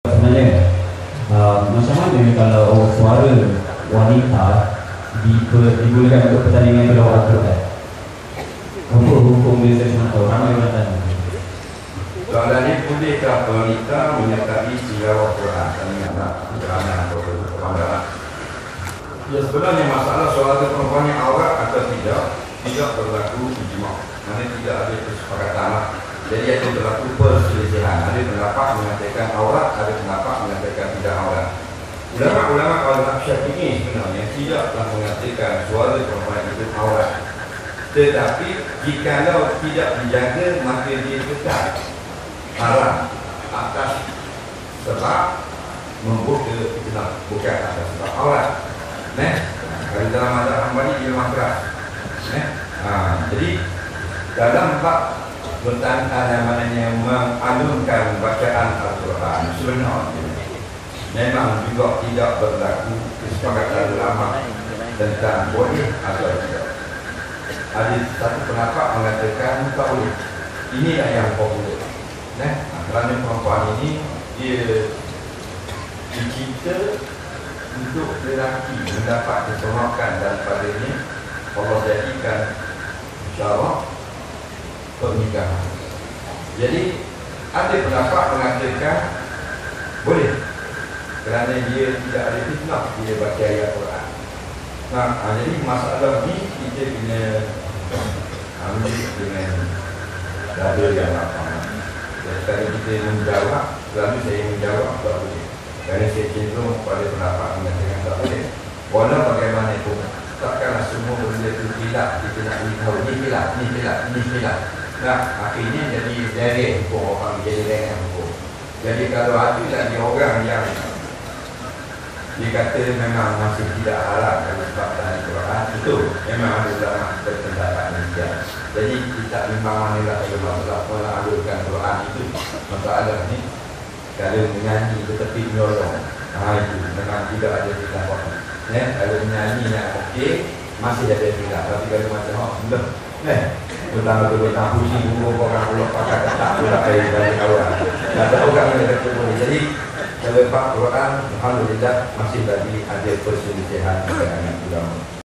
Sebenarnya macam mana kalau suara wanita dibolehkan untuk pertandingan tilawah Al-Quran? Apa hukum dia sesuatu? Ramai orang tanya. Soalannya, bolehkah wanita menyertai tilawah Quran? Kerana atau perkembangan? Ya, sebenarnya masalah soal perempuan yang aurat atau tidak berlaku ijma'. Mana tidak ada kesepakatan. Jadi ada berlaku perselisihan. Ada pendapat mengatakan aurat, ada pendapat mengatakan tidak aurat. Ulama-ulama mazhab Syafi'i sebenarnya tidaklah mengatakan suara perempuan itu aurat. Tetapi jikalau tidak dijaga, maka dia tetap haram atas sebab membuka fitnah, bukan atas sebab aurat. Kalau dalam mazhab Hambali dia memang keras. Jadi dalam bab tentang yang mengalunkan bacaan Al-Quran sebenarnya memang juga tidak berlaku kesepakatan ulama tentang boleh atau tidak. Ada satu pendapat mengatakan tak boleh. Inilah yang popular. Kerana perempuan ini dia dicipta untuk lelaki mendapat keseronokan daripadanya. Allah jadikan syarat pernikahan. Jadi ada pendapat mengatakan boleh kerana dia tidak ada fitnah bila baca ayat Quran. Jadi masalah ni kita kena ambil dengan dada yang lapang. Kalau kita menjawab, selalu saya menjawab tak boleh. Kerana saya cenderung pada pendapat mengatakan tak boleh. Walau bagaimanapun, takkanlah semua benda itu khilaf. Kita nak beritahu ni khilaf, ni khilaf, ni khilaf. Akhirnya jadi dereng hukum, orang jadi dereng hukum. Jadi kalau ada lagi orang yang dikata memang masih tidak halal kalau sebab dalam Quran, itu memang ada ulama berpendapat demikian. Jadi kita memang manilah kalau masalah mengalurkan Quran itu masalah ni. Kalau menyanyi tetapi menyolong, itu memang tidak ada khilaf. Kalau menyanyi yang okey, masih ada khilaf. Tapi kalau macam belum, betul-betul pusing orang pulak pakai tak pula air dari kawan. Tak tahu kan yang kata boleh. Jadi kalau Quran, alhamdulillah masih lagi ada perselisihan dengan ulama.